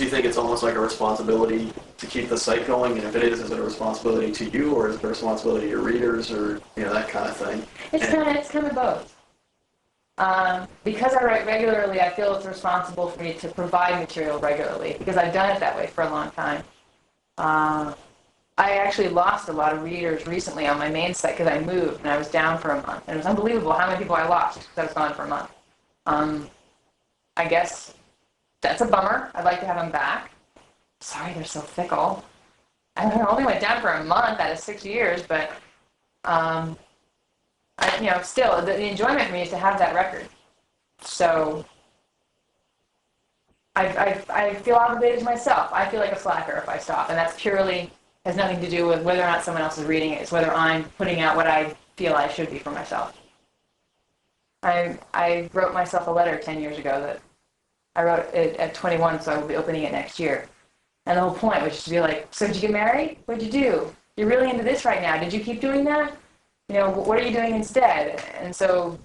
do you think it's almost like a responsibility to keep the site going? And if it is it a responsibility to you, or is it a responsibility to your readers, or that kind of thing? It's kind of both. Because I write regularly, I feel it's responsible for me to provide material regularly because I've done it that way for a long time. I actually lost a lot of readers recently on my main site because I moved and I was down for a month. And it was unbelievable how many people I lost because I was gone for a month. I guess that's a bummer. I'd like to have them back. Sorry, they're so fickle. I only went down for a month out of 6 years, but still, the enjoyment for me is to have that record. So I feel obligated to myself. I feel like a slacker if I stop, and that's purely has nothing to do with whether or not someone else is reading it. It's whether I'm putting out what I feel I should be for myself. I wrote myself a letter 10 years ago that I wrote it at 21, so I will be opening it next year. And the whole point was just to be like, so did you get married? What'd you do? You're really into this right now. Did you keep doing that? What are you doing instead? And so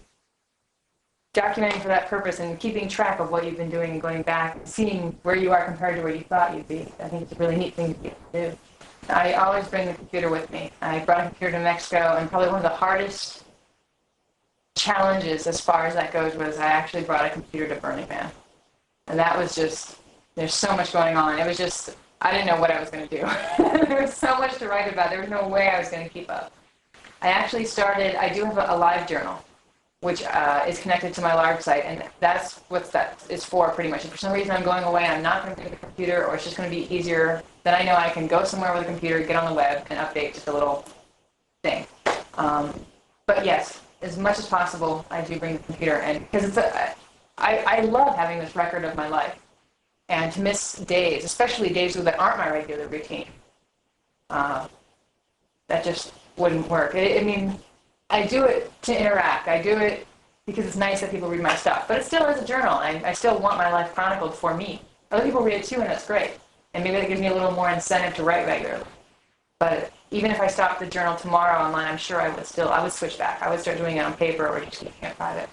documenting for that purpose and keeping track of what you've been doing and going back and seeing where you are compared to where you thought you'd be, I think it's a really neat thing to do. I always bring the computer with me. I brought a computer to Mexico, and probably one of the hardest challenges as far as that goes was I actually brought a computer to Burning Man. And that was just, there's so much going on. It was just, I didn't know what I was going to do. There was so much to write about. There was no way I was going to keep up. I actually started, I do have a live journal, which is connected to my large site, and that's what that is for pretty much. If for some reason I'm going away and I'm not going to take the computer, or it's just going to be easier, then I know I can go somewhere with a computer, get on the web, and update just a little thing. But yes, as much as possible, I do bring the computer, and because it's I love having this record of my life, and to miss days, especially days that aren't my regular routine, that just wouldn't work. I do it to interact. I do it because it's nice that people read my stuff, but it still is a journal. I still want my life chronicled for me. Other people read it too, and that's great. And maybe that gives me a little more incentive to write regularly. But even if I stopped the journal tomorrow online, I'm sure I would switch back. I would start doing it on paper or just keeping it private.